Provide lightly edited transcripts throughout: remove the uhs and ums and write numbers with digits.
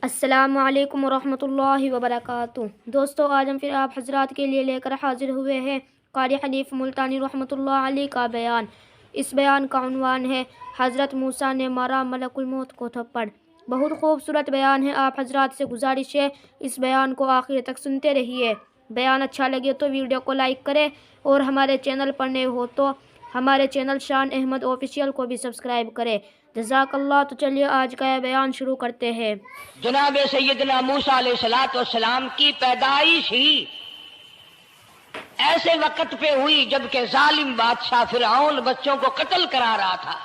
السلام علیکم ورحمۃ اللہ وبرکاتہ۔ دوستو، آج ہم پھر آپ حضرات کے لیے لے کر حاضر ہوئے ہیں قاری حنیف ملتانی رحمۃ اللہ علیہ کا بیان۔ اس بیان کا عنوان ہے حضرت موسیٰ نے مارا ملک الموت کو تھپڑ۔ بہت خوبصورت بیان ہے۔ آپ حضرات سے گزارش ہے اس بیان کو آخر تک سنتے رہیے۔ بیان اچھا لگے تو ویڈیو کو لائک کریں اور ہمارے چینل پر نئے ہو تو ہمارے چینل شان احمد آفیشیل کو بھی سبسکرائب کریں۔ جزاک اللہ۔ تو چلیے آج کا یہ بیان شروع کرتے ہیں۔ جناب سیدنا موسیٰ علیہ السلام کی پیدائش ہی ایسے وقت پہ ہوئی جبکہ ظالم بادشاہ فرعون بچوں کو قتل کرا رہا تھا۔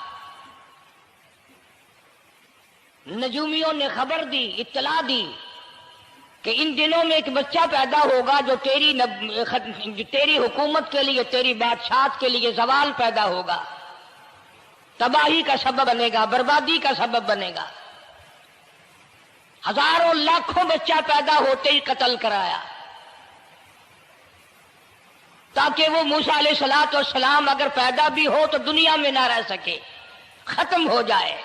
نجومیوں نے خبر دی، اطلاع دی کہ ان دنوں میں ایک بچہ پیدا ہوگا جو تیری حکومت کے لیے، تیری بادشاہت کے لیے زوال پیدا ہوگا، تباہی کا سبب بنے گا، بربادی کا سبب بنے گا۔ ہزاروں لاکھوں بچہ پیدا ہوتے ہی قتل کرایا تاکہ وہ موسیٰ علیہ السلام اگر پیدا بھی ہو تو دنیا میں نہ رہ سکے، ختم ہو جائے۔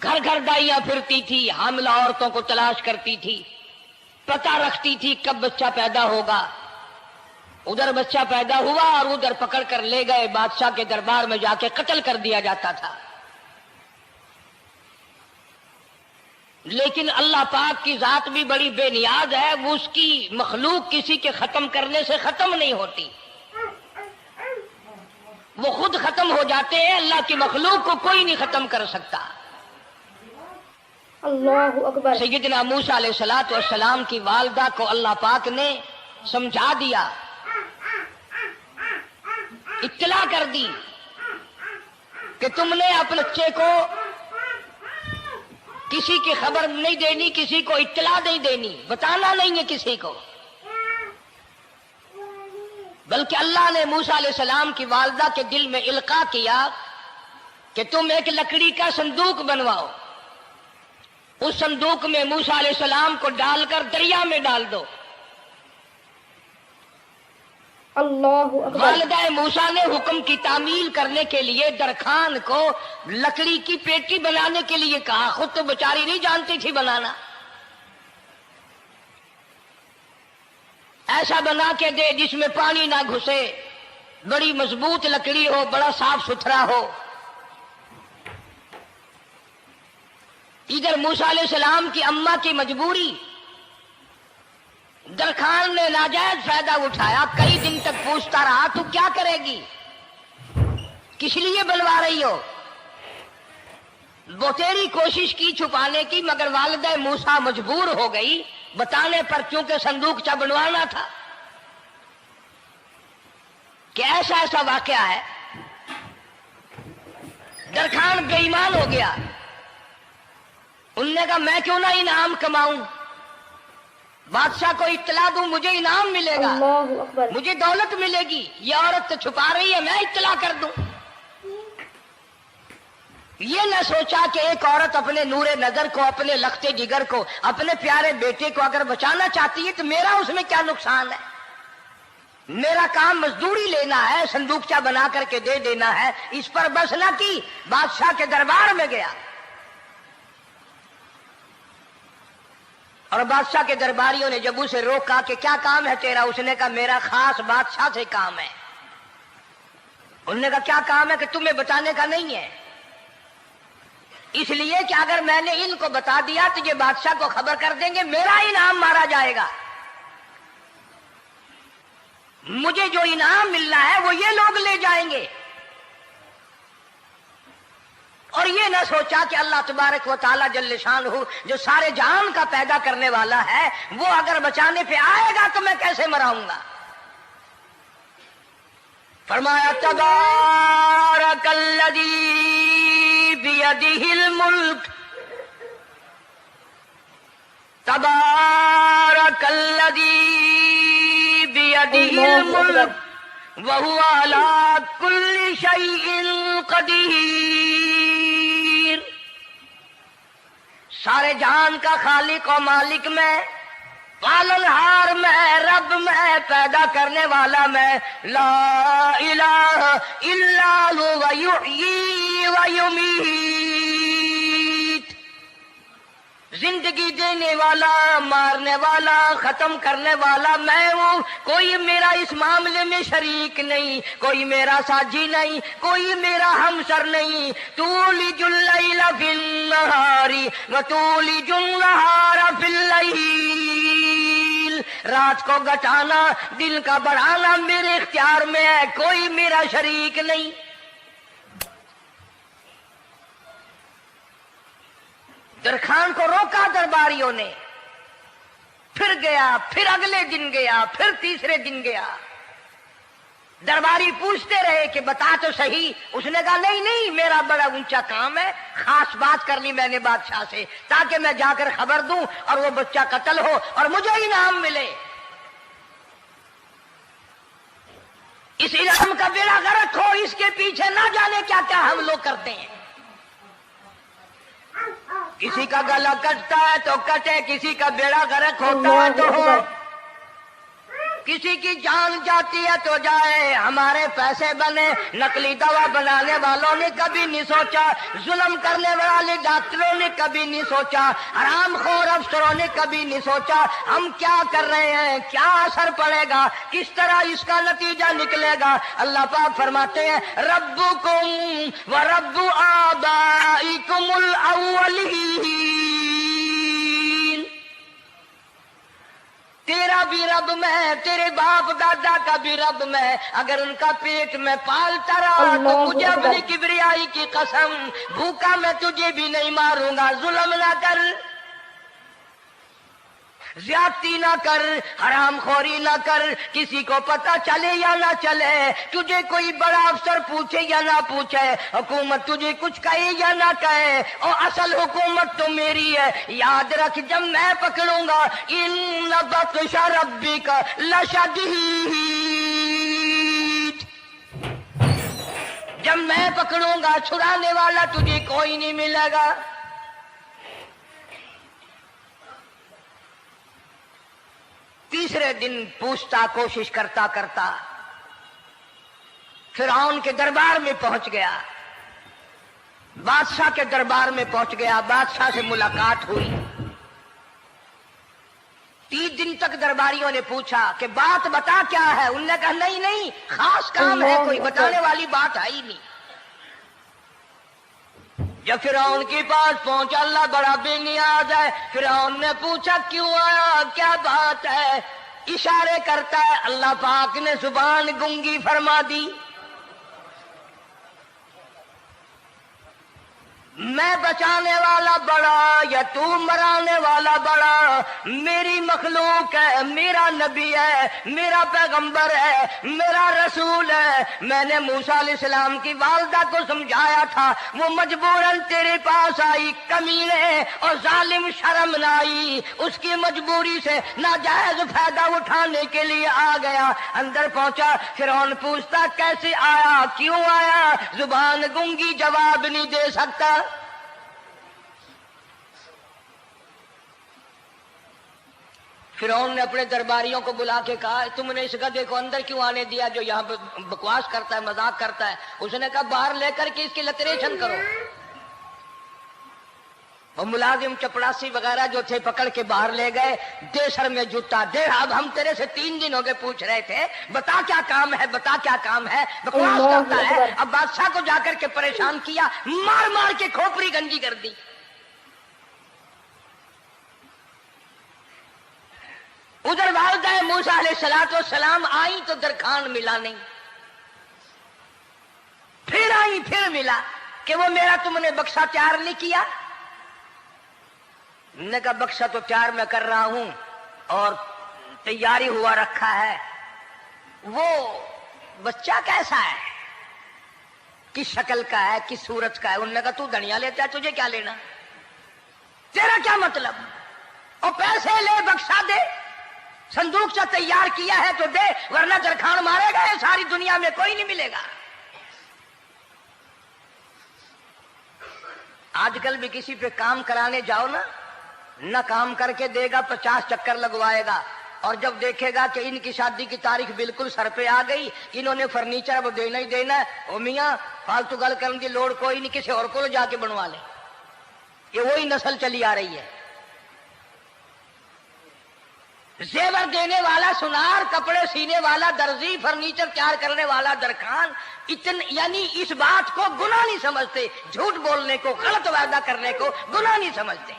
گھر گھر دائیاں پھرتی تھی، حاملہ عورتوں کو تلاش کرتی تھی، پتہ رکھتی تھی کب بچہ پیدا ہوگا۔ ادھر بچہ پیدا ہوا اور ادھر پکڑ کر لے گئے، بادشاہ کے دربار میں جا کے قتل کر دیا جاتا تھا۔ لیکن اللہ پاک کی ذات بھی بڑی بے نیاز ہے، وہ اس کی مخلوق کسی کے ختم کرنے سے ختم نہیں ہوتی، وہ خود ختم ہو جاتے ہیں۔ اللہ کی مخلوق کو کوئی نہیں ختم کر سکتا۔ اللہ اکبر۔ سیدنا موسیٰ علیہ السلام کی والدہ کو اللہ پاک نے سمجھا دیا، اطلاع کر دی کہ تم نے اپنے بچے کو کسی کی خبر نہیں دینی، کسی کو اطلاع نہیں دینی، بتانا نہیں ہے کسی کو، بلکہ اللہ نے موسیٰ علیہ السلام کی والدہ کے دل میں القاء کیا کہ تم ایک لکڑی کا صندوق بنواؤ، اس صندوق میں موسیٰ علیہ السلام کو ڈال کر دریا میں ڈال دو۔ اللہ اکبر۔ والدہ موسیٰ نے حکم کی تعمیل کرنے کے لیے درخان کو لکڑی کی پیٹی بنانے کے لیے کہا، خود تو بیچاری نہیں جانتی تھی بنانا۔ ایسا بنا کے دے جس میں پانی نہ گھسے، بڑی مضبوط لکڑی ہو، بڑا صاف ستھرا ہو۔ ادھر موسیٰ علیہ السلام کی اماں کی مجبوری، درخان نے ناجائز فائدہ اٹھایا، کئی دن تک پوچھتا رہا تو کیا کرے گی، کس لیے بنوا رہی ہو؟ بتیری کوشش کی چھپانے کی، مگر والدہ موسیٰ مجبور ہو گئی بتانے پر، چونکہ صندوق چا بنوانا تھا۔ کہ ایسا واقعہ ہے، درخان بے ایمان ہو گیا۔ انہوں نے کہا میں کیوں نہ انعام کماؤں، بادشاہ کو اطلاع دوں، مجھے انعام ملے گا، اللہ اکبر۔ مجھے دولت ملے گی۔ یہ عورت تو چھپا رہی ہے، میں اطلاع کر دوں۔ یہ نہ سوچا کہ ایک عورت اپنے نور نظر کو، اپنے لخت جگر کو، اپنے پیارے بیٹے کو اگر بچانا چاہتی ہے تو میرا اس میں کیا نقصان ہے، میرا کام مزدوری لینا ہے، صندوقچہ بنا کر کے دے دینا ہے۔ اس پر بس نہ کی، بادشاہ کے دربار میں گیا اور بادشاہ کے درباریوں نے جب اسے روکا کہ کیا کام ہے تیرا، اس نے کہا میرا خاص بادشاہ سے کام ہے۔ انہوں نے کہا کیا کام ہے؟ کہ تمہیں بتانے کا نہیں ہے، اس لیے کہ اگر میں نے ان کو بتا دیا تو یہ بادشاہ کو خبر کر دیں گے، میرا انعام مارا جائے گا، مجھے جو انعام ملنا ہے وہ یہ لوگ لے جائیں گے۔ اور یہ نہ سوچا کہ اللہ تبارک و تعالی جل شانہ جو سارے جہان کا پیدا کرنے والا ہے، وہ اگر بچانے پہ آئے گا تو میں کیسے مراؤں گا۔ فرمایا تبارک الذی بیدہ الملک، تبارک الذی بیدہ الملک وَهُوَ عَلَىٰ كُلِّ شَيْءٍ قَدِيرٌ۔ سارے جہان کا خالق و مالک میں، پالنہار میں، رب میں، پیدا کرنے والا میں، لا الہ الا هو یحیی و یمیت۔ زندگی دینے والا، مارنے والا، ختم کرنے والا میں ہوں، کوئی میرا اس معاملے میں شریک نہیں، کوئی میرا ساجی نہیں، کوئی میرا ہمسر نہیں۔ تولج اللیل فی النہار وتولج النہار فی اللیل، رات کو گھٹانا دن کا بڑھانا میرے اختیار میں ہے، کوئی میرا شریک نہیں۔ درخان کو روکا درباریوں نے، پھر گیا، پھر اگلے دن گیا، پھر تیسرے دن گیا۔ درباری پوچھتے رہے کہ بتا تو صحیح، اس نے کہا نہیں نہیں، میرا بڑا اونچا کام ہے، خاص بات کرنی میں نے بادشاہ سے تاکہ میں جا کر خبر دوں اور وہ بچہ قتل ہو اور مجھے انعام ملے۔ اس انعام کا بیڑا غرق ہو، اس کے پیچھے نہ جانے کیا کیا ہم لوگ کرتے ہیں۔ کسی کا گلا کٹتا ہے تو کٹے، کسی کا بیڑا غرق ہوتا ہے تو ہو، کسی کی جان جاتی ہے تو جائے، ہمارے پیسے بنے۔ نقلی دوا بنانے والوں نے کبھی نہیں سوچا، ظلم کرنے والے ڈاکٹروں نے کبھی نہیں سوچا، حرام خور افسروں نے کبھی نہیں سوچا ہم کیا کر رہے ہیں، کیا اثر پڑے گا، کس طرح اس کا نتیجہ نکلے گا۔ اللہ پاک فرماتے ہیں ربکم و رب آبائکم الاولین، تیرا بھی رب میں، تیرے باپ دادا کا بھی رب میں، اگر ان کا پیٹ میں پالتا رہا تو مجھے اپنی کبریائی کی قسم، بھوکا میں تجھے بھی نہیں ماروں گا۔ ظلم نہ کر، زیادتی نہ کر، حرام خوری نہ کر، کسی کو پتہ چلے یا نہ چلے، تجھے کوئی بڑا افسر پوچھے یا نہ پوچھے، حکومت تجھے کچھ کہے یا نہ کہے، اور اصل حکومت تو میری ہے۔ یاد رکھ جب میں پکڑوں گا ان بطش ربک لشدید، جب میں پکڑوں گا چھڑانے والا تجھے کوئی نہیں ملے گا۔ تیسرے دن پوچھتا، کوشش کرتا کرتا فرعون کے دربار میں پہنچ گیا، بادشاہ کے دربار میں پہنچ گیا، بادشاہ سے ملاقات ہوئی۔ 3 دن تک درباریوں نے پوچھا کہ بات بتا کیا ہے، انہوں نے کہا نہیں نہیں، خاص کام ہے، کوئی بتانے والی بات ہے ہی نہیں۔ جب فرعون کے پاس پہنچا، اللہ بڑا بے نیاز ہے، فرعون نے پوچھا کیوں آیا، کیا بات ہے، اشارے کرتا ہے، اللہ پاک نے زبان گنگی فرما دی۔ میں بچانے والا بڑا یا تو مرانے والا بڑا، میری مخلوق ہے، میرا نبی ہے، میرا پیغمبر ہے، میرا رسول ہے۔ میں نے موسیٰ علیہ السلام کی والدہ کو سمجھایا تھا، وہ مجبوراً تیرے پاس آئی، کمینے اور ظالم شرم نہ آئی، اس کی مجبوری سے ناجائز فائدہ اٹھانے کے لیے آ گیا۔ اندر پہنچا، فرعون پوچھتا کیسے آیا، کیوں آیا، زبان گنگی جواب نہیں دے سکتا۔ فرعون نے اپنے درباریوں کو بلا کے کہا تم نے اس گدھے کو اندر کیوں آنے دیا جو یہاں پہ بکواس کرتا ہے، مذاق کرتا ہے؟ اس نے کہا باہر لے کر کے اس کی لتریشن کرو۔ وہ ملازم چپڑاسی وغیرہ جو تھے پکڑ کے باہر لے گئے، دے سر میں جوتا دے، اب ہم تیرے سے 3 دن ہو گئے پوچھ رہے تھے بتا کیا کام ہے، بتا کیا کام ہے، بکواس کرتا ہے۔ اب بادشاہ کو جا کر کے پریشان کیا، مار مار کے کھوپڑی گنجی کر دی۔ ادھر والدہ موسیٰ علیہ السلام آئی تو درخان ملا نہیں، پھر آئی پھر ملا کہ وہ میرا تم نے بکسا تیار نہیں کیا۔ نے کہا بکسا تو تیار میں کر رہا ہوں اور تیاری ہوا رکھا ہے، وہ بچہ کیسا ہے، کس شکل کا ہے، کس صورت کا ہے؟ انہوں نے کہا تو دنیا لیتا ہے، تجھے کیا لینا، تیرا کیا مطلب، اور پیسے لے بکسا دے، صندوق سے تیار کیا ہے تو دے، ورنہ درخان مارے گا، ساری دنیا میں کوئی نہیں ملے گا۔ آج کل بھی کسی پہ کام کرانے جاؤ نا، نہ کام کر کے دے گا، 50 چکر لگوائے گا، اور جب دیکھے گا کہ ان کی شادی کی تاریخ بالکل سر پہ آ گئی، انہوں نے فرنیچر وہ دینا ہی دینا ہے، او میاں فالتو گل کرنے کی لوڑ کوئی نہیں، کسی اور کو جا کے بنوا لے۔ یہ وہی نسل چلی آ رہی ہے، जेवर देने वाला सुनार, कपड़े सीने वाला दर्जी, फर्नीचर तैयार करने वाला दरखान, यानी इस बात को गुनाह नहीं समझते, झूठ बोलने को, गलत वादा करने को गुनाह नहीं समझते।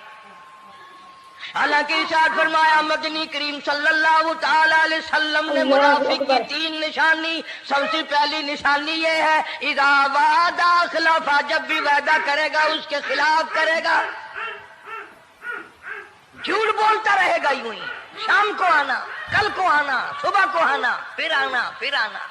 हालांकि इरशाद फरमाया मदनी करीम सल्लल्लाहु ताला अलैहि वसल्लम ने मुनाफिक की 3 निशानी, सबसे पहली निशानी ये है इज़ा वादा खिलाफा, जब भी वादा करेगा उसके खिलाफ करेगा, झूठ बोलता रहेगा यूं ही, शाम को आना, कल को आना, सुबह को आना, फिर आना, फिर आना।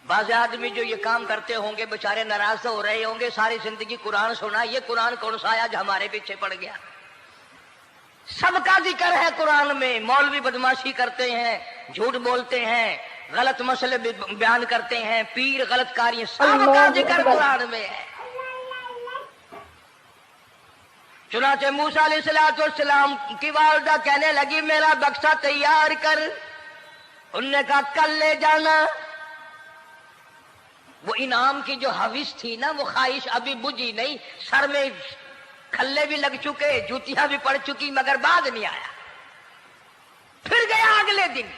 बाज़ आदमी जो ये काम करते होंगे बेचारे नाराज तो हो रहे होंगे, सारी जिंदगी कुरान सुना, ये कुरान कौन सा आया जो हमारे पीछे पड़ गया। सबका जिक्र है कुरान में, मौलवी बदमाशी करते हैं, झूठ बोलते हैं, गलत मसले बयान करते हैं, पीर गलत कार्य, सबका जिक्र कुरान में है। चुनाचे मूसा अलैहिस्सलाम की वालिदा कहने लगी मेरा बक्सा तैयार कर, उनने कहा कल ले जाना। वो इनाम की जो हविस थी ना, वो ख्वाहिश अभी बुझी नहीं, सर में खल्ले भी लग चुके, जूतियां भी पड़ चुकी, मगर बाद नहीं आया। फिर गया अगले दिन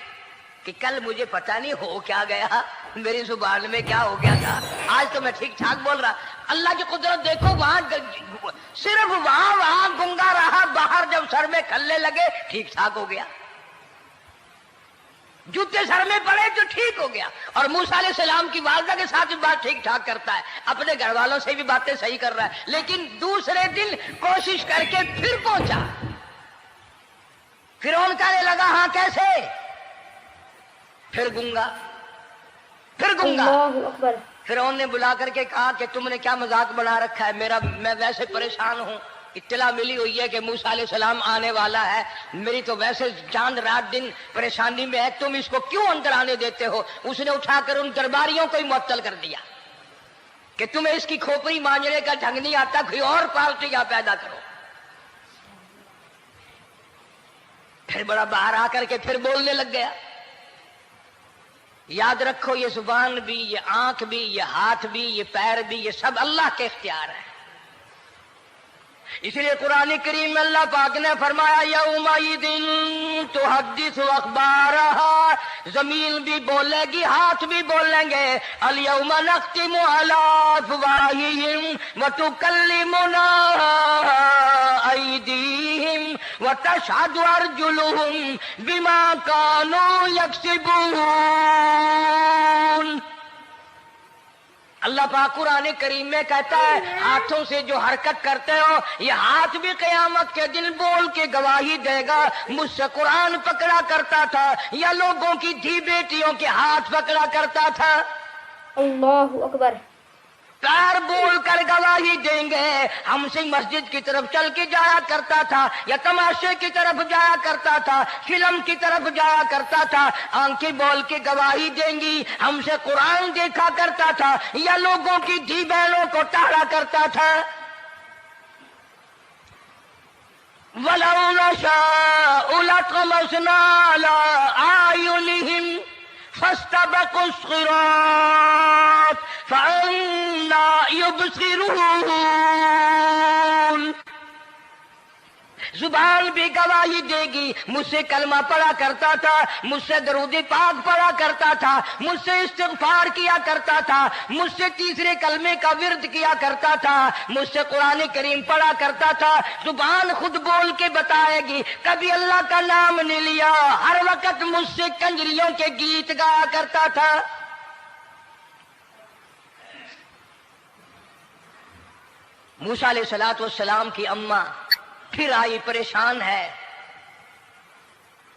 कि कल मुझे पता नहीं हो क्या गया, मेरी जुबान में क्या हो गया था, आज तो मैं ठीक ठाक बोल रहा। अल्लाह की कुदरत देखो, वहां सिर्फ वहां गुंगा रहा, बाहर जब सर में खल्ले लगे ठीक ठाक हो गया, जूते सर में पड़े तो ठीक हो गया। और मूसा अलैहिस्सलाम की वालिदा के साथ भी बात ठीक ठाक करता है, अपने घर वालों से भी बातें सही कर रहा है, लेकिन दूसरे दिन कोशिश करके फिर पहुंचा। फिरौन कहने लगा हाँ कैसे, फिर गुंगा, फिर गुंगा। फिरौन ने बुला करके कहा कि तुमने क्या मजाक बना रखा है, मैं वैसे परेशान हूं, इत्तला मिली हुई है कि मूसा अलैहिस्सलाम आने वाला है, मेरी तो वैसे चांद रात दिन परेशानी में है, तुम इसको क्यों अंदर आने देते हो। उसने उठाकर उन दरबारियों को ही मुअत्तल कर दिया कि तुम्हें इसकी खोपड़ी मांझने का ढंग नहीं आता, कोई और पार्टी यहां पैदा करो। फिर बड़ा बाहर आकर के फिर बोलने लग गया। याद रखो ये जुबान भी, ये आंख भी, ये हाथ भी, ये पैर भी, ये सब अल्लाह के इख्तियार है। इसलिए कुरान करीम में अल्लाह पाक ने फरमाया यौमइदिन तुहद्दिसु अखबारहा, जमीन भी बोलेगी, हाथ भी बोलेंगे। अल यौमा नख्तिमु अला अफवाहिहिम व तुकल्लिमुना अयदीहिम व तशहदु अर्जुलुहुम बिमा कानू यक्सिबून। अल्लाह पाक कुरान करीम में कहता है हाथों से जो हरकत करते हो, ये हाथ भी क़यामत के दिन बोल के गवाही देगा, मुझसे कुरान पकड़ा करता था या लोगों की धी बेटियों के हाथ पकड़ा करता था। अल्लाहु अकबर। पैर बोल कर गवाही देंगे, हमसे मस्जिद की तरफ चल के जाया करता था या तमाशे की तरफ जाया करता था, फिल्म की तरफ जाया करता था, आंखें बोल के गवाही देंगी, हमसे कुरान देखा करता था या लोगों की धी बहनों को टहला करता था। वलौ नशाउ लतमसना अला आयुनिहिम फस्तबकुस सिरात फअन्ना युबसिरून। जुबान भी गवाही देगी, मुझसे कलमा पढ़ा करता था, मुझसे दरूद पाक पढ़ा करता था, मुझसे इस्तिग़फ़ार किया करता था, मुझसे तीसरे कलमे का विर्द किया करता था, मुझसे कुरान करीम पढ़ा करता था। जुबान खुद बोल के बताएगी, कभी अल्लाह का नाम नहीं लिया, हर वक्त मुझसे कंजरियों के गीत गाया करता था। मूसा अलैहिस्सलातु वस्सलाम की अम्मा फिर आई, परेशान है।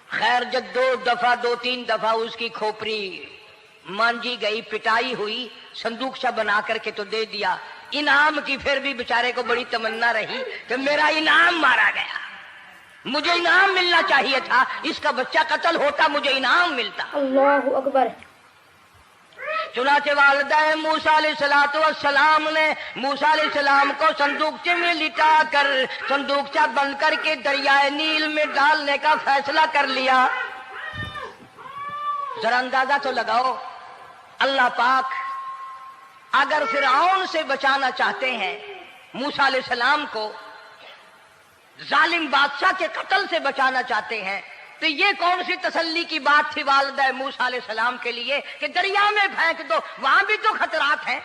खैर जब दो तीन दफा उसकी खोपड़ी मांझी गई, पिटाई हुई, संदूक सा बना करके तो दे दिया। इनाम की फिर भी बेचारे को बड़ी तमन्ना रही कि मेरा इनाम मारा गया, मुझे इनाम मिलना चाहिए था, इसका बच्चा कत्ल होता, मुझे इनाम मिलता। अल्लाहु अकबर। चुनाचे वालिदा मूसा अलैहिस्सलातु वस्सलाम ने मूसा अलैहिस्सलाम को संदूकचे में लिटा कर संदूकचा बंद करके दरियाए नील में डालने का फैसला कर लिया। जरा अंदाजा तो लगाओ, अल्लाह पाक अगर फिरऔन से बचाना चाहते हैं मूसा अलैहिस्सलाम को, जालिम बादशाह के कत्ल से बचाना चाहते हैं, तो ये कौन सी तसल्ली की बात थी वालिदा मूसा अलैहिस्सलाम के लिए कि दरिया में फेंक दो, वहां भी तो खतरात हैं,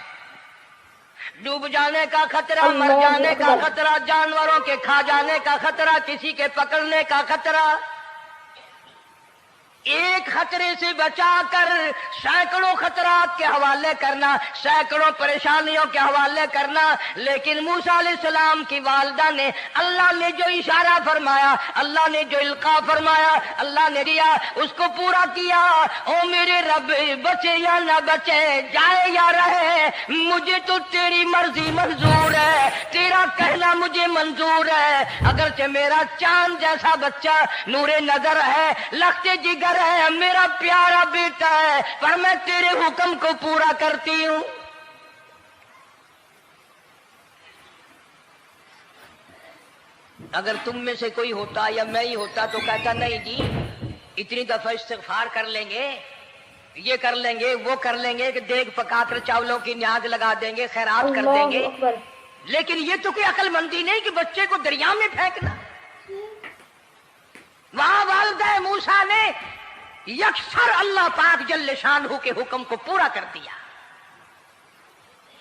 डूब जाने का खतरा, मर जाने का खतरा, जानवरों के खा जाने का खतरा, किसी के पकड़ने का खतरा। एक खतरे से बचाकर सैकड़ों खतरात के हवाले करना, सैकड़ों परेशानियों के हवाले करना। लेकिन मूसा अलैहिस्सलाम की वालिदा ने, अल्लाह ने जो इशारा फरमाया, अल्लाह ने जो इल्का फरमाया, अल्लाह ने दिया, उसको पूरा किया। ओ मेरे रब, बचे या ना बचे, जाए या रहे, मुझे तो तेरी मर्जी मंजूर है, तेरा कहना मुझे मंजूर है। अगरचे मेरा चांद जैसा बच्चा नूरे नजर है, लखते जिगर है, मेरा प्यारा बेटा है, पर मैं तेरे हुक्म को पूरा करती हूं। अगर तुम में से कोई होता या मैं ही होता तो कहता नहीं जी, इतनी दफा इस्तिग़फ़ार कर लेंगे, ये कर लेंगे, वो कर लेंगे कि देग पकाकर चावलों की न्याज लगा देंगे, खैरात कर देंगे। लेकिन ये तो कोई अक्लमंदी नहीं कि बच्चे को दरिया में फेंकना। वहां वालिदा मूसा ने यकसर अल्लाह पाक जल्ले शानहू के हुक्म को पूरा कर दिया,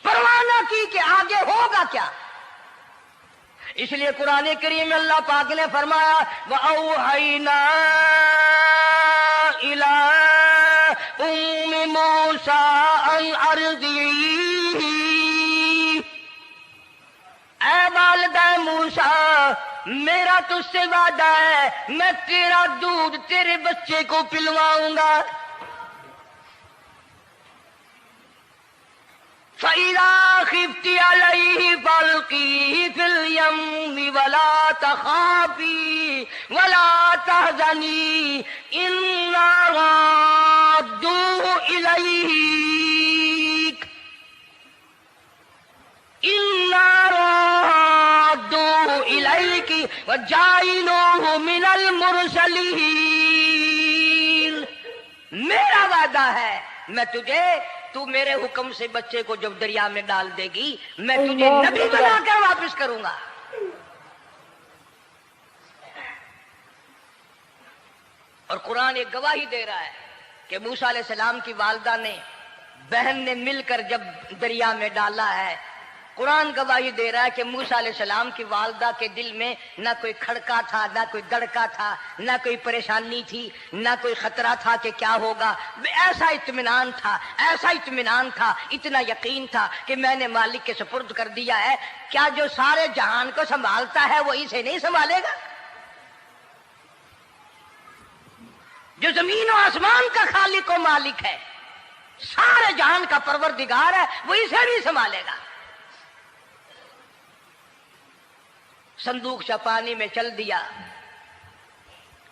परवाह न की कि आगे होगा क्या। इसलिए कुरान करीम में अल्लाह पाक ने फरमाया, वअौहैना इला उम्मी मूसा अन अर्ज़िही, ऐ वालिदा मूसा, मेरा तुझसे वादा है, मैं तेरा दूध तेरे बच्चे को पिलवाऊंगा। फ़इज़ा ख़िफ़्ती अलैहि फ़अल्क़ीही फ़िल यम्मि वला तख़ाफ़ी वला तहज़नी इन्ना राद्दूहु इलैक, इन्ना राद्दूहु इलैकी वजाइलूहु मिनल मुरसलीन। मेरा वादा है, मैं तुझे, तू मेरे हुक्म से बच्चे को जब दरिया में डाल देगी, मैं तुझे नबी बनाकर वापस करूंगा। और कुरान एक गवाही दे रहा है कि मूसा अलैहिस्सलाम की वालिदा ने, बहन ने मिलकर जब दरिया में डाला है, कुरान गवाही दे रहा है कि मूसा अलैहिस्सलाम की वालिदा के दिल में ना कोई खड़का था, ना कोई दड़का था, ना कोई परेशानी थी, ना कोई खतरा था कि क्या होगा। ऐसा इत्मीनान था, ऐसा इत्मीनान था, इतना यकीन था कि मैंने मालिक के सुपुर्द कर दिया है। क्या जो सारे जहान को संभालता है वो इसे नहीं संभालेगा? जो जमीन और आसमान का खालिक और मालिक है, सारे जहान का परवरदिगार है, वो इसे भी संभालेगा। संदूक पानी में चल दिया।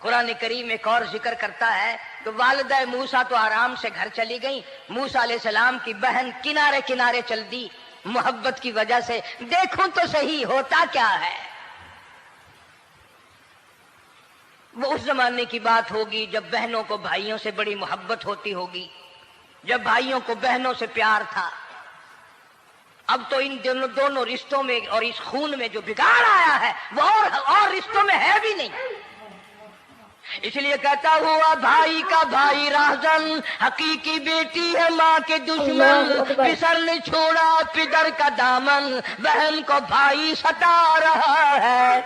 कुरान करीम एक और जिक्र करता है तो वालिदा मूसा तो आराम से घर चली गई, मूसा अलैहिस्सलाम की बहन किनारे किनारे चल दी मोहब्बत की वजह से। देखो तो सही होता क्या है। वो उस जमाने की बात होगी जब बहनों को भाइयों से बड़ी मोहब्बत होती होगी, जब भाइयों को बहनों से प्यार था। अब तो इन दोनों रिश्तों में और इस खून में जो बिगाड़ आया है वो और रिश्तों में है भी नहीं। इसलिए कहता हुआ भाई का भाई राहजन, हकीकी बेटी है माँ के दुश्मन, पिसर ने छोड़ा पिदर का दामन, बहन को भाई सता रहा है।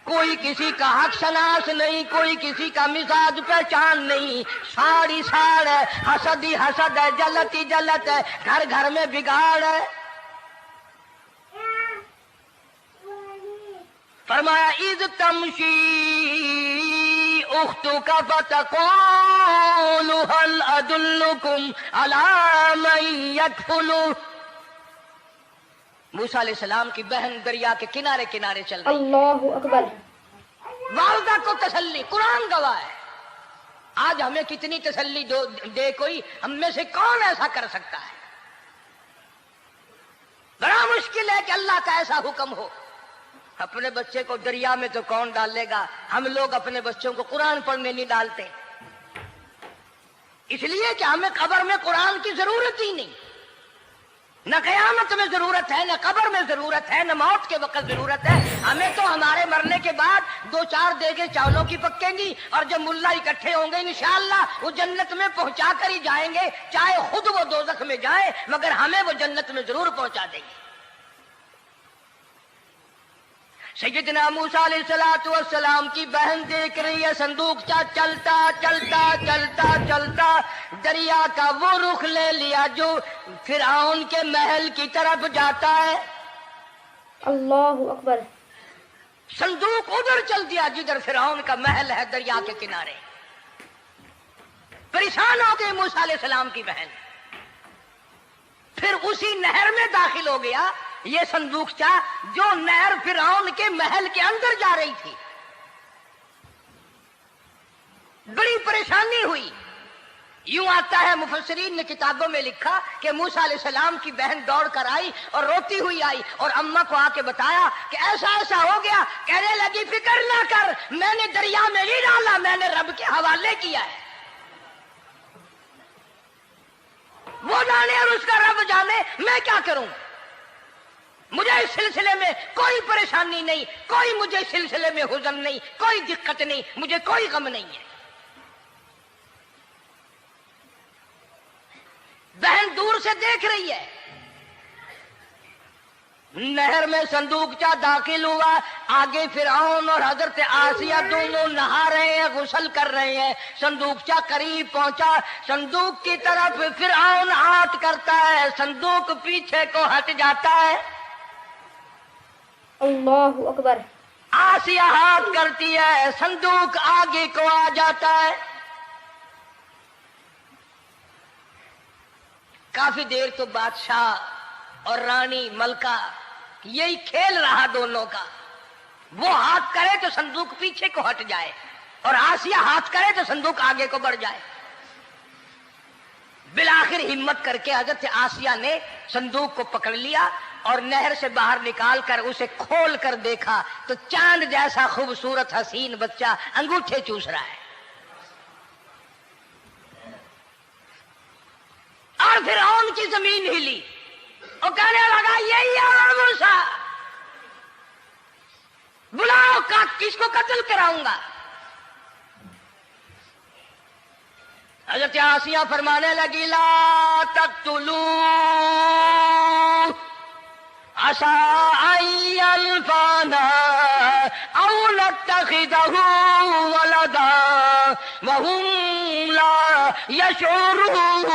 कोई किसी का हक शनास नहीं, कोई किसी का मिजाज पहचान नहीं, साड़ी साड़ है, हसद ही हसद है, जलत ही जलत है, घर घर में बिगाड़ है। फरमाया इज़ तमशी उख्तुका फतक़ूलु हल अदुल्लुकुम अला मन यकफुलु। मूसा अलैहिस्सलाम की बहन दरिया के किनारे किनारे चल रही। अल्लाहु अकबर। वालिदा को तसल्ली, कुरान गवाह है। आज हमें कितनी तसल्ली दे कोई, हम में से कौन ऐसा कर सकता है? बड़ा मुश्किल है कि अल्लाह का ऐसा हुक्म हो। अपने बच्चे को दरिया में तो कौन डालेगा? हम लोग अपने बच्चों को कुरान पढ़ने नहीं डालते, इसलिए कि हमें कब्र में कुरान की जरूरत ही नहीं। نہ قیامت میں ضرورت ہے، نہ قبر میں ضرورت ہے، نہ موت کے وقت ضرورت ہے. ہمیں تو ہمارے مرنے کے بعد 2-4 دیگیں چاولوں کی پکیں گی اور جب ملا اکٹھے ہوں گے انشاءاللہ وہ جنت میں پہنچا کر ہی جائیں گے، چاہے خود وہ دوزخ میں جائیں مگر ہمیں وہ جنت میں ضرور پہنچا دیں گے. سیدنا موسیٰ علیہ السلام کی بہن دیکھ رہی ہے صندوقچہ چلتا چلتا چلتا چلتا دریا کا وہ رخ لے لیا جو فرعون کے محل کی طرف جاتا ہے. اللہ اکبر. صندوق ادھر چل دیا جدھر فرعون کا محل ہے دریا کے کنارے. پریشان ہو گئی موسیٰ علیہ السلام کی بہن. پھر اسی نہر میں داخل ہو گیا یہ صندوقچہ جو نہر فرعون کے محل کے اندر جا رہی تھی. بڑی پریشانی ہوئی. یوں آتا ہے مفسرین نے کتابوں میں لکھا کہ موسیٰ علیہ السلام کی بہن دوڑ کر آئی اور روتی ہوئی آئی اور اماں کو آ کے بتایا کہ ایسا ایسا ہو گیا. کہنے لگی فکر نہ کر، میں نے دریا میں نہیں ڈالا، میں نے رب کے حوالے کیا ہے. وہ جانے اور اس کا رب جانے، میں کیا کروں. مجھے اس سلسلے میں کوئی پریشانی نہیں، کوئی مجھے اس سلسلے میں حزن نہیں، کوئی دقت نہیں، مجھے کوئی غم نہیں ہے. بہن دور سے دیکھ رہی ہے. نہر میں صندوقچہ داخل ہوا، آگے فرعون اور حضرت آسیہ دونوں نہا رہے ہیں، غسل کر رہے ہیں. صندوقچہ قریب پہنچا، صندوق کی طرف فرعون ہاتھ کرتا ہے، صندوق پیچھے کو ہٹ جاتا ہے. اللہ اکبر. آسیہ ہاتھ کرتی ہے، صندوق آگے کو آ جاتا ہے. کافی دیر تو بادشاہ اور رانی ملکہ یہی کھیل رہا دونوں کا. وہ ہاتھ کرے تو صندوق پیچھے کو ہٹ جائے اور آسیہ ہاتھ کرے تو صندوق آگے کو بڑھ جائے. بالآخر ہمت کر کے حضرت آسیہ نے صندوق کو پکڑ لیا اور نہر سے باہر نکال کر اسے کھول کر دیکھا تو چاند جیسا خوبصورت حسین بچہ انگوٹھے چوس رہا ہے. اور فرعون کی زمین ہلی اور کہنے لگا یہی ہے موسیٰ، بلاؤ کس کو قتل کراؤں گا. حضرت آسیہ فرمانے لگی لا تقتلوا عسى أن ينفعنا أو نتخذه ولدا وهم لا يشعرون.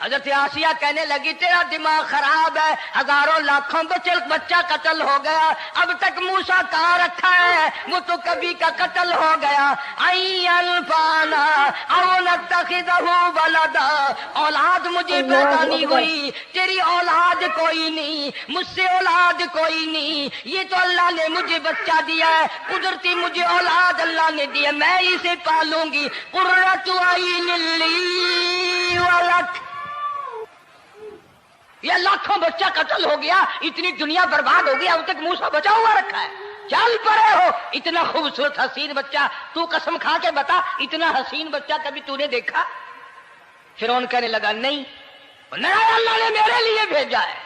حضرت آسیہ کہنے لگی تیرا دماغ خراب ہے، ہزاروں لاکھوں بچہ قتل ہو گیا، اب تک موسیٰ کہاں رکھا ہے، وہ تو کبھی کا قتل ہو گیا. الفانا او نتخذہ ولدا، اولاد مجھے پیدا نہیں ہوئی، تیری اولاد کوئی نہیں، مجھ سے اولاد کوئی نہیں، یہ تو اللہ نے مجھے بچہ دیا ہے، قدرتی مجھے اولاد اللہ نے دی ہے، میں اسے پالوں گی. قرۃ عین لی ولک. یہ لاکھوں بچہ قتل ہو گیا، اتنی دنیا برباد ہو گیا، اب تک موسیٰ بچا ہوا رکھا ہے. چل پڑے ہو، اتنا خوبصورت حسین بچہ، تو قسم کھا کے بتا اتنا حسین بچہ کبھی تو نے دیکھا؟ فرعون کہنے لگا نہیں، اللہ نے میرے لیے بھیجا ہے.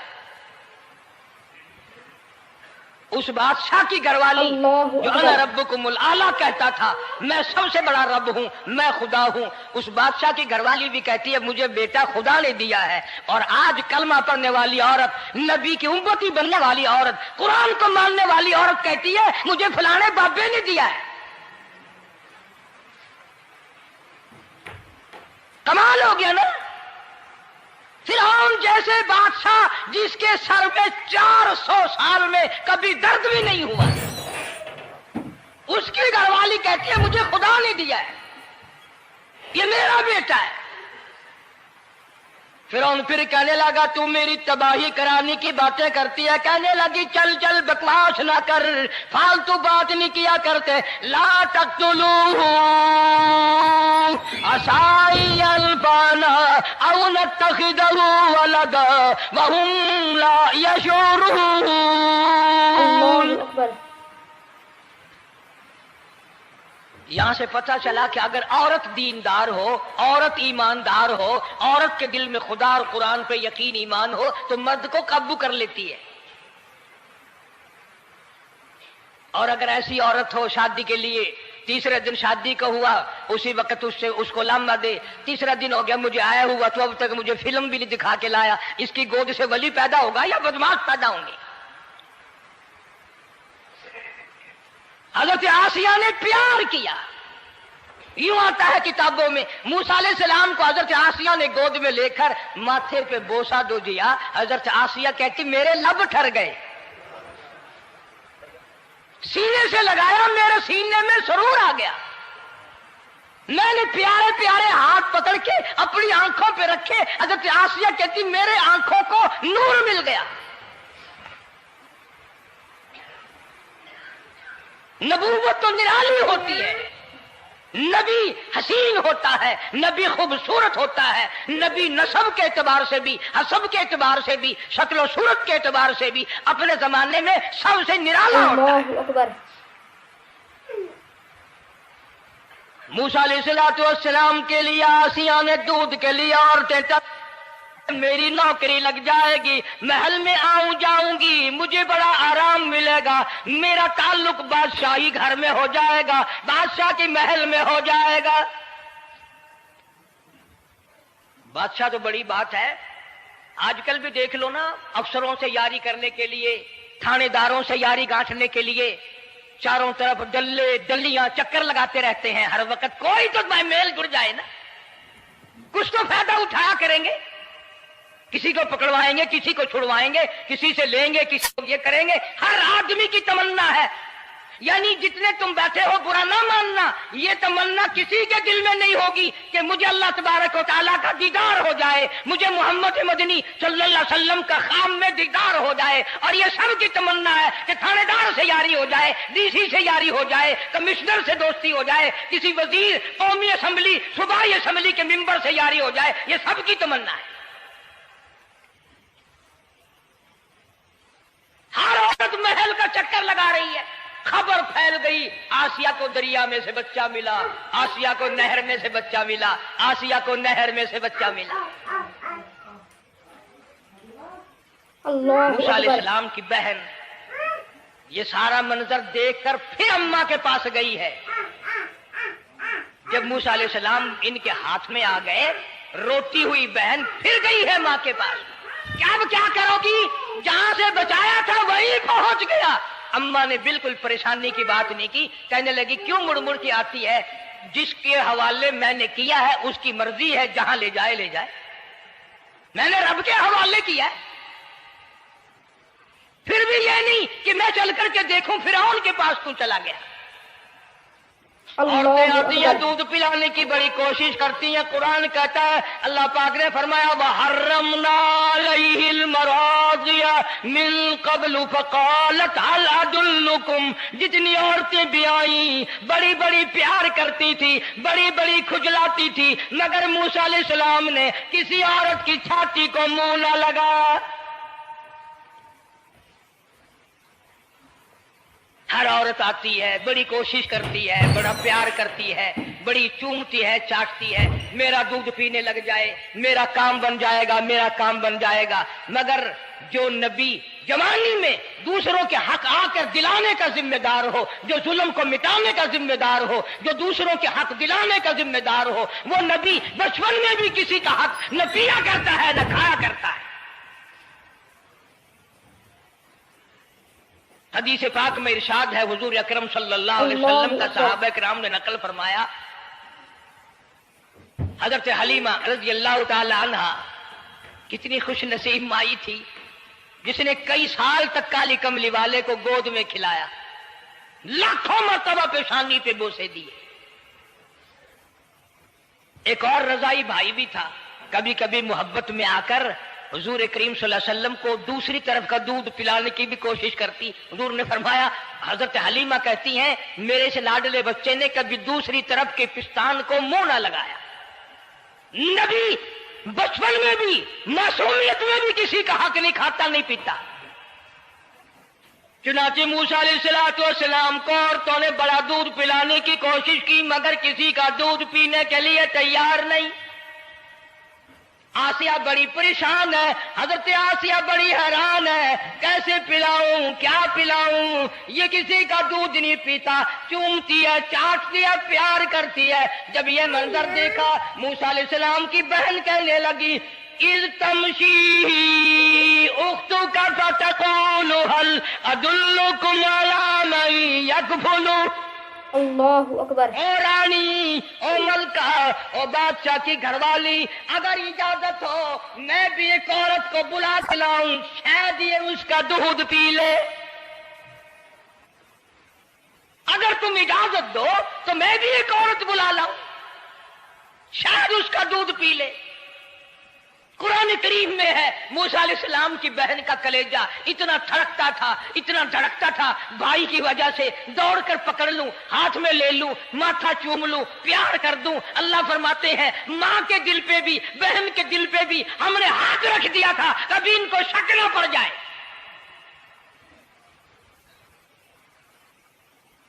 اس بادشاہ کی گھر والی جو انا ربکم الاعلی کہتا تھا، میں سب سے بڑا رب ہوں، میں خدا ہوں، اس بادشاہ کی گھر والی بھی کہتی ہے مجھے بیٹا خدا نے دیا ہے. اور آج کلمہ پڑھنے والی عورت، نبی کی امتی بننے والی عورت، قرآن کو ماننے والی عورت کہتی ہے مجھے فلانے بابے نے دیا ہے. کمال ہو گیا نا. فرعون جیسے بادشاہ جس کے سر میں 400 سال میں کبھی درد بھی نہیں ہوا، اس کی گھر والی کہتی ہے مجھے خدا نے دیا ہے، یہ میرا بیٹا ہے. فرعون پھر کہنے لگا تو میری تباہی کرانے کی باتیں کرتی ہے. کہنے لگی چل چل بکواس نہ کر، فالتو بات نہیں کیا کرتے. لا تقتلوہ عسى ينفعنا او نتخذہ ولدا وهم لا يشعرون. اللہ اکبر. यहां से पता चला कि अगर औरत दीनदार हो, औरत ईमानदार हो, औरत के दिल में खुदा और कुरान पे यकीन ईमान हो तो मर्द को काबू कर लेती है। और अगर ऐसी औरत हो शादी के लिए, तीसरे दिन शादी का हुआ, उसी वक्त उससे उसको लामा दे, तीसरा दिन हो गया मुझे आया हुआ तो अब तक मुझे फिल्म भी नहीं दिखा के लाया, इसकी गोद से वली पैदा होगा या बदमाश पैदा होंगे। हजरत आसिया ने प्यार किया। यूं आता है किताबों में, मूसा अलैहिस्सलाम को हजरत आसिया ने गोद में लेकर माथे पे बोसा दो दिया। हजरत आसिया कहती मेरे लब ठर गए, सीने से लगाया मेरे सीने में सरूर आ गया। मैंने प्यारे प्यारे हाथ पकड़ के अपनी आंखों पे रखे। हजरत आसिया कहती मेरे आंखों को नूर मिल गया। नबूवत तो निराली होती है, नबी हसीन होता है, नबी खूबसूरत होता है, नबी नसब के एतबार से भी, हसब के एतबार से भी, शक्ल सूरत के एतबार से भी अपने जमाने में सबसे निराला होता है। मूसा अलैहिस्सलाम के लिए आसिया ने दूध के लिए औरतें मेरी नौकरी लग जाएगी, महल में आऊं जाऊंगी, मुझे बड़ा आराम मिलेगा, मेरा ताल्लुक बादशाही घर में हो जाएगा, बादशाह की महल में हो जाएगा। बादशाह तो बड़ी बात है, आजकल भी देख लो ना, अफसरों से यारी करने के लिए, थानेदारों से यारी गांठने के लिए चारों तरफ डल्ले डल्लियां चक्कर लगाते रहते हैं हर वक्त। कोई तो मेल जुड़ जाए ना, कुछ तो फायदा उठाया करेंगे। किसी को पकड़वाएंगे, किसी को छुड़वाएंगे, किसी से लेंगे, किसी को ये करेंगे। हर आदमी की तमन्ना है, यानी जितने तुम बैठे हो बुरा ना मानना, ये तमन्ना किसी के दिल में नहीं होगी कि मुझे अल्लाह तबारक व तआला का दीदार हो जाए, मुझे मोहम्मद मदनी सल्लल्लाहु अलैहि वसल्लम का खाम में दीदार हो जाए। और ये सब की तमन्ना है कि थानेदार से यारी हो जाए, डीसी से यारी हो जाए, कमिश्नर से दोस्ती हो जाए, किसी वजीर, कौमी असेंबली, सूबाई असेंबली के मेंबर से यारी हो जाए। ये सब की तमन्ना है। हर औरत महल का चक्कर लगा रही है। खबर फैल गई, आसिया को दरिया में से बच्चा मिला, आसिया को नहर में से बच्चा मिला, आसिया को नहर में से बच्चा मिला। मूसा अलैहिस्सलाम की बहन ये सारा मंजर देखकर फिर अम्मा के पास गई है। जब मूसा अलैहिस्सलाम इनके हाथ में आ गए, रोती हुई बहन फिर गई है माँ के पास। क्या करोगी, जहां से बचाया था वहीं पहुंच गया। अम्मा ने बिल्कुल परेशानी की बात नहीं की, कहने लगी क्यों मुड़ मुड़ के आती है, जिसके हवाले मैंने किया है उसकी मर्जी है, जहां ले जाए ले जाए, मैंने रब के हवाले किया है। फिर भी ये नहीं कि मैं चल करके देखूं फिरौन के पास क्यों चला गया। औरतें आती हैं, दूध पिलाने की बड़ी कोशिश करती हैं। कुरान कहता है, अल्लाह पाक ने फरमाया वहर्रमना अलैहिल मराज़िया मिन क़ब्लु फ़क़ालत हल अदुल्लुकुम। जितनी औरतें भी आई बड़ी बड़ी प्यार करती थी, बड़ी बड़ी खुजलाती थी, मगर मूसा अलैहिस्सलाम ने किसी औरत की छाती को मुंह न लगाया। हर औरत आती है, बड़ी कोशिश करती है, बड़ा प्यार करती है, बड़ी चूमती है, चाटती है, मेरा दूध पीने लग जाए, मेरा काम बन जाएगा, मेरा काम बन जाएगा। मगर जो नबी जवानी में दूसरों के हक आकर दिलाने का जिम्मेदार हो, जो जुल्म को मिटाने का जिम्मेदार हो, जो दूसरों के हक दिलाने का जिम्मेदार हो, वो नबी बचपन में भी किसी का हक न पिया करता है न खाया करता है। हदीस पाक में इरशाद है, हुजूर अकरम सल्लल्लाहु अलैहि वसल्लम का सहाबा किराम ने नकल फरमाया, हजरत हलीमा रज़ियल्लाहु ताला अन्हा कितनी खुश नसीब माई थी जिसने कई साल तक काली कमली वाले को गोद में खिलाया, लाखों मर्तबा पेशानी पे बोसे दिए। एक और रजाई भाई भी था, कभी कभी मोहब्बत में आकर हुजूर करीम सल्लल्लाहु अलैहि वसल्लम को दूसरी तरफ का दूध पिलाने की भी कोशिश करती। हुजूर ने फरमाया, हजरत हलीमा कहती हैं, मेरे से लाडले बच्चे ने कभी दूसरी तरफ के पिस्तान को मुंह ना लगाया। नबी बचपन में भी, मासूमियत में भी किसी का हक नहीं खाता नहीं पीता। चुनाचे मूसा अलैहिस्सलाम को औरतों ने बड़ा दूध पिलाने की कोशिश की, मगर किसी का दूध पीने के लिए तैयार नहीं। आसिया बड़ी परेशान है, हजरत आसिया बड़ी हैरान है, कैसे पिलाऊं, क्या पिलाऊं, ये किसी का दूध नहीं पीता, चूमती है, चाटती है, प्यार करती है। जब ये मंजर देखा, मूसा अलैहिस्सलाम की बहन कहने लगी, इज़ तमशी उख्तुका फतक़ूलु हल अदुल्लुकुम अला मन यकफुलु। अल्लाहु अकबर। ओ रानी, ओ मलका, ओ बादशाह की घरवाली, अगर इजाजत हो मैं भी एक औरत को बुला के लाऊं, शायद ये उसका दूध पी ले। अगर तुम इजाजत दो तो मैं भी एक औरत बुला लाऊं, शायद उसका दूध पी ले। कुरान करीम में है, मूसा अलैहिस्सलाम की बहन का कलेजा इतना धड़कता था, इतना धड़कता था, भाई की वजह से दौड़कर पकड़ लूं, हाथ में ले लूं, माथा चूम लूं, प्यार कर दूं। अल्लाह फरमाते हैं, माँ के दिल पे भी, बहन के दिल पे भी हमने हाथ रख दिया था, कभी इनको शक न पड़ जाए।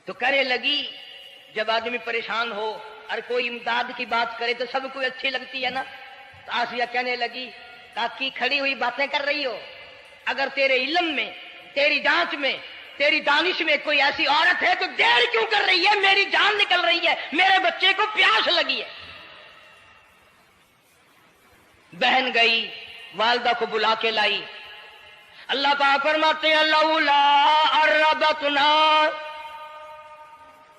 तो करे लगी, जब आदमी परेशान हो और कोई इमदाद की बात करे तो सबको अच्छी लगती है ना। तो आसिया कहने लगी, काकी खड़ी हुई बातें कर रही हो, अगर तेरे इल्म में, तेरी जांच में, तेरी दानिश में कोई ऐसी औरत है तो देर क्यों कर रही है, मेरी जान निकल रही है, मेरे बच्चे को प्यास लगी है। बहन गई, वालिदा को बुला के लाई। अल्लाह पाक फरमाते हैं, लौला अर्रबतना,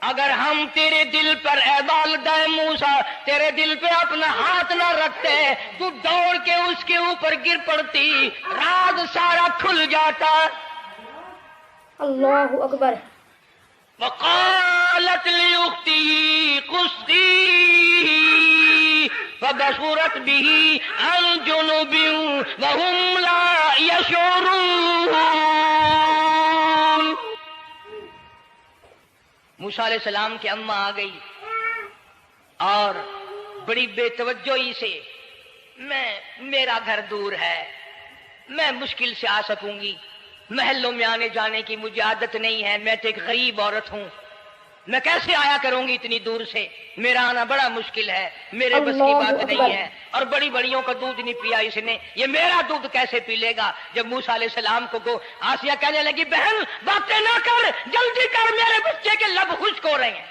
अगर हम तेरे दिल पर ए वालिदा मूसा तेरे दिल पे अपना हाथ न रखते, तू दौड़ के उसके ऊपर गिर पड़ती, राज सारा खुल जाता। अल्लाहु अकबर। वक़ालत लिउख्ती कुस्ती फबसुरत बिही अन जुनुबिन वहुम ला यशउरून। मूसा अलैहिस्सलाम की अम्मा आ गई और बड़ी बेतवज्जोही से, मेरा घर दूर है, मैं मुश्किल से आ सकूंगी, महलों में आने जाने की मुझे आदत नहीं है, मैं तो एक गरीब औरत हूं, मैं कैसे आया करूंगी इतनी दूर से, मेरा आना बड़ा मुश्किल है, मेरे बस की बात नहीं है। और बड़ी बड़ियों का दूध नहीं पिया इसने, ये मेरा दूध कैसे पी लेगा। जब मूसा अलैहिस्सलाम को आसिया कहने लगी, बहन बातें ना कर, जल्दी कर, मेरे बच्चे के लब खुश्क हो रहे हैं।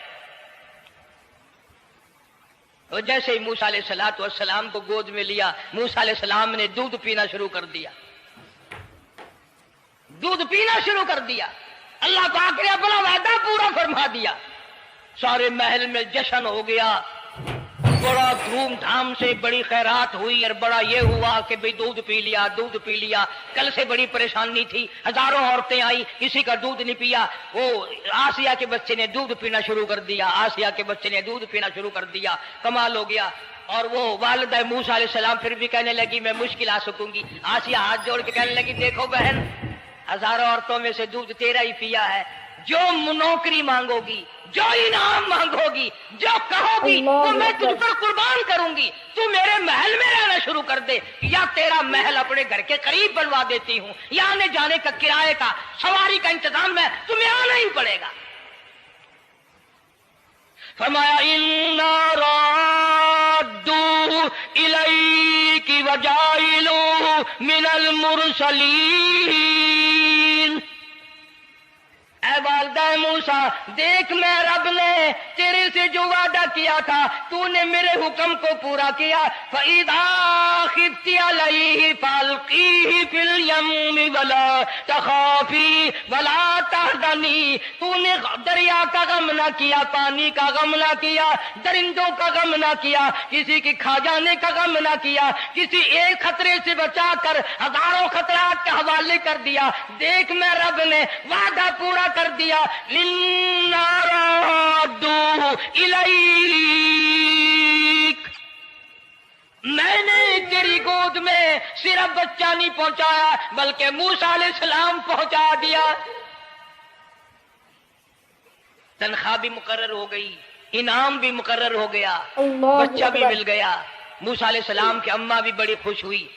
और जैसे ही मूसा अलैहिस्सलाम को गोद में लिया, मूसा अलैहिस्सलाम ने दूध पीना शुरू कर दिया, दूध पीना शुरू कर दिया। अल्लाह पाक ने अपना वादा पूरा फरमा दिया। सारे महल में जश्न हो गया, बड़ा धूमधाम से बड़ी खैरात हुई और बड़ा ये हुआ कि भाई दूध पी लिया, दूध पी लिया। कल से बड़ी परेशानी थी, हजारों औरतें आई, किसी का दूध नहीं पिया। वो आसिया के बच्चे ने दूध पीना शुरू कर दिया, आसिया के बच्चे ने दूध पीना शुरू कर दिया, कमाल हो गया। और वो वालिदा मूसा अलैहिस्सलाम फिर भी कहने लगी, मैं मुश्किल आ सकूंगी। आसिया हाथ जोड़ के कहने लगी, देखो बहन, हजारों औरतों में से दूध तेरा ही पिया है, जो नौकरी मांगोगी, जो इनाम मांगोगी, जो कहोगी तो मैं तुझ पर कुर्बान करूंगी। तू मेरे महल में रहना शुरू कर दे, या तेरा महल अपने घर के करीब बनवा देती हूँ, या आने जाने का किराए का, सवारी का इंतजाम है, तुम्हें आना ही पड़ेगा। फरमाया, इन्ना राद्दू इलैकी वजाइलू मिनल मुरसलीन। ऐ वालिदा मूसा, देख मैं रब ने तेरे से जो वादा किया था, तूने मेरे हुक्म को पूरा किया। फइदा खिफ्ती अलैहि फल्कीही फिल यम्मी वला तखाफी वला तहज़नी। तूने दरिया का गम ना किया, पानी का गम ना किया, दरिंदों का गम ना किया, किसी के खा जाने का गम ना किया, किसी एक खतरे से बचाकर हजारों खतरात के हवाले कर दिया। देख मैं रब ने वादा पूरा कर दिया। मैंने तेरी गोद में सिर्फ बच्चा नहीं पहुंचाया, बल्कि मूसा अलैहिस्सलाम पहुंचा दिया। तनख्वाह भी मुकर्रर हो गई, इनाम भी मुकर्रर हो गया, बच्चा भी मिल गया। मूसा अलैहिस्सलाम की अम्मा भी बड़ी खुश हुई।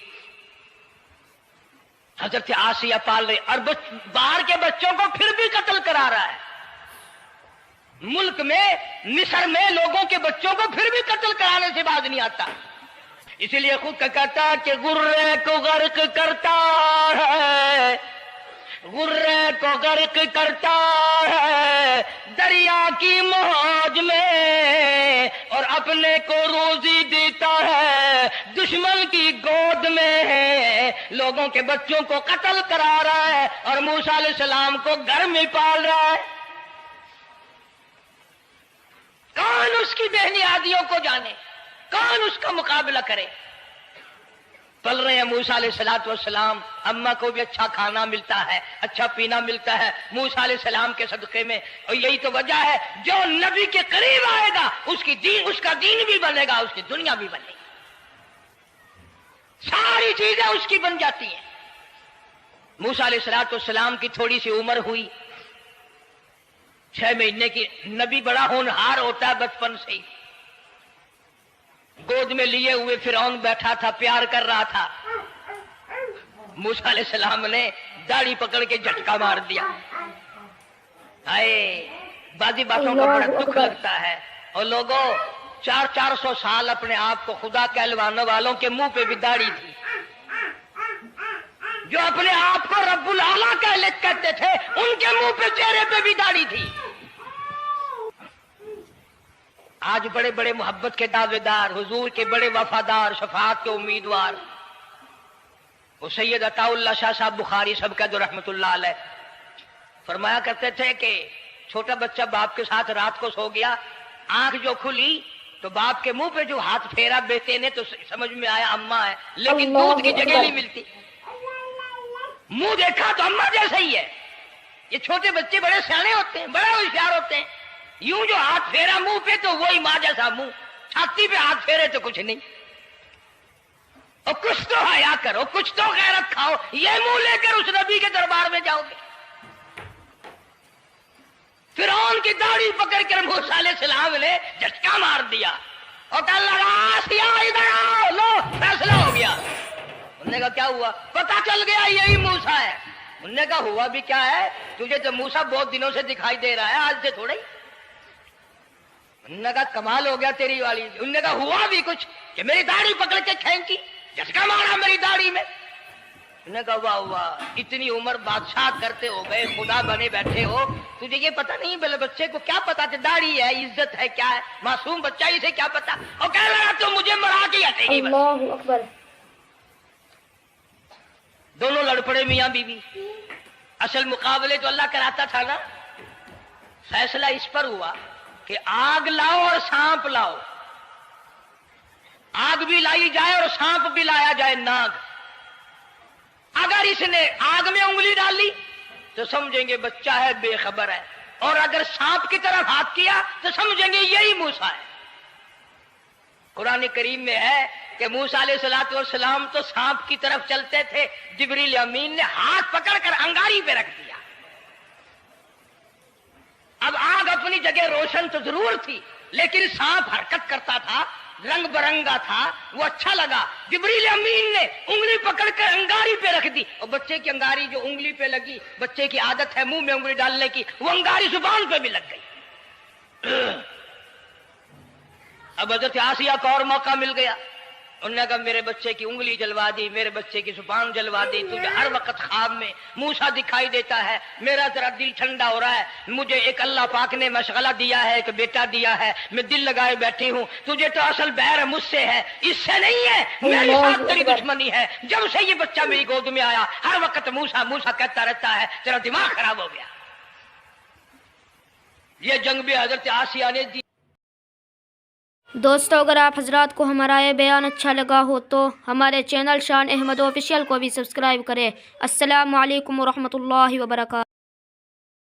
حضرت آسیہ پال رہے اور باہر کے بچوں کو پھر بھی قتل کرا رہا ہے. ملک میں مصر میں لوگوں کے بچوں کو پھر بھی قتل کرانے سے باز نہیں آتا. اسی لیے خود کہتا ہے کہ غرے کو غرق کرتا ہے، غرے کو غرق کرتا ہے دریا کی موج میں، اور اپنے کو روزی دیتا ہے دشمن کی گود میں. لوگوں کے بچوں کو قتل کرا رہا ہے اور موسیٰ علیہ السلام کو گھر میں پال رہا ہے. کون اس کی بہنیادیوں کو جانے، کون اس کا مقابلہ کرے. پل رہے ہیں موسیٰ علیہ السلام، اماں کو بھی اچھا کھانا ملتا ہے، اچھا پینا ملتا ہے موسیٰ علیہ السلام کے صدقے میں. اور یہی تو وجہ ہے جو نبی کے قریب آئے گا اس کا دین بھی بنے گا، اس کی دنیا بھی بنے گی، ساری چیزیں اس کی بن جاتی ہیں. موسیٰ علیہ السلام کی تھوڑی سی عمر ہوئی، 6 مہینے کی. نبی بڑا ہونہار ہوتا ہے بچپن سے ہی. گود میں لیے ہوئے فرعون بیٹھا تھا، پیار کر رہا تھا. موسیٰ علیہ السلام نے داڑھی پکڑ کے جھٹکا مار دیا. بعضی باتوں کا بڑا دکھ لگتا ہے. اور لوگوں 400 سال اپنے آپ کو خدا کہلوانے والوں کے منہ پہ بھی داڑھی تھی، جو اپنے آپ کو رب العالی کہتے تھے ان کے منہ پہ چہرے پہ بھی داڑھی تھی. آج بڑے بڑے محبت کے دعوے دار، حضور کے بڑے وفادار، شفاعت کے امیدوار، وہ سید عطا اللہ شاہ صاحب بخاری سب کا جو رحمت اللہ علیہ فرمایا کرتے تھے کہ چھوٹا بچہ باپ کے ساتھ رات کو سو گیا، آنکھ جو کھلی تو باپ کے منہ پہ جو ہاتھ پھیرا بیٹے نے تو سمجھ میں آیا اماں ہے، لیکن دودھ کی جگہ نہیں ملتی. منہ دیکھا تو اماں جیسا ہی ہے. یہ چھوٹے بچے بڑے سیانے ہوتے ہیں، بڑے ہوشیار ہوتے ہیں. یوں جو ہاتھ پھیرا منہ پہ تو وہی ماں جیسا منہ، چھاتی پہ ہاتھ پھیرے تو کچھ نہیں. اور کچھ تو حیا کرو، کچھ تو غیرت کھاؤ. یہ منہ لے کر اس نبی کے دربار میں جاؤ گے؟ فرعون کی داڑھی پکڑ کر موسیٰ علیہ السلام نے جھٹکا مار دیا اور کہا لگا آسیہ ادھر آؤ، لو فیصلہ ہو گیا. انہوں نے کہا کیا ہوا؟ پتہ چل گیا یہی موسیٰ ہے. انہوں نے کہا ہوا بھی کیا ہے؟ تجھے تو موسیٰ بہت دنوں سے دکھائی دے رہا ہے، آج سے تھوڑا ہی. انہوں نے کہا کمال ہو گیا تیری والی. انہوں نے کہا ہوا بھی کچھ کہ میری داڑھی پکڑ کے کھینچی، جھٹکا مارا میری داڑھی میں. انہوں نے کہا واہ واہ، اتنی عمر بادشاہ کرتے ہو گئے، خدا بنے بیٹھے ہو، تجھے یہ پتہ نہیں؟ بلے بچے کو کیا پتا کہ داڑھی ہے، عزت ہے، کیا ہے؟ معصوم بچہ اسے کیا پتا؟ اور کہہ رہا تو مجھے مرا کے ہٹے گی. اللہ اکبر. دونوں لڑ پڑے میاں بیوی. اصل مقابلے تو اللہ کراتا تھا نا. فیصلہ اس پر ہوا کہ آگ لاؤ اور سانپ لاؤ. آگ بھی لائی جائے اور سانپ بھی لایا جائے، ناگ. اگر اس نے آگ میں انگلی ڈالی تو سمجھیں گے بچہ ہے، بے خبر ہے، اور اگر سانپ کی طرف ہاتھ کیا تو سمجھیں گے یہی موسیٰ ہے. قرآن کریم میں ہے کہ موسیٰ علیہ السلام تو سانپ کی طرف چلتے تھے، جبریل امین نے ہاتھ پکڑ کر انگاری پہ رکھ دیا. اب آگ اپنی جگہ روشن تو ضرور تھی، لیکن سانپ حرکت کرتا تھا، رنگ برنگا تھا، وہ اچھا لگا. جبریل امین نے انگلی پکڑ کر انگاری پہ رکھ دی، اور بچے کی انگاری جو انگلی پہ لگی، بچے کی عادت ہے منہ میں انگلی ڈالنے کی، وہ انگاری زبان پہ بھی لگ گئی. اب حضرت آسیہ کو اور موقع مل گیا. انہوں نے کہا میرے بچے کی انگلی جلوا دی، میرے بچے کی زبان جلوا دی، تجھے ہر وقت خواب میں موسیٰ دکھائی دیتا ہے، میرا ذرا دل ٹھنڈا ہو رہا ہے. مجھے ایک اللہ پاک نے مشغلہ دیا ہے، ایک بیٹا دیا ہے، میں دل لگائے بیٹھی ہوں. تجھے تو اصل بیر مجھ سے ہے، اس سے نہیں ہے. میرے ساتھ تیری دشمنی ہے. جب سے یہ بچہ میری گود میں آیا ہر وقت موسیٰ موسیٰ کہتا رہتا ہے، تیرا دماغ خراب ہو گیا. یہ جنگ بھی حضرت آسیہ نے دی. دوستو اگر آپ حضرات کو ہمارا یہ بیان اچھا لگا ہو تو ہمارے چینل شان احمد آفیشیل کو بھی سبسکرائب کریں. السلام علیکم ورحمۃ اللہ وبرکاتہ.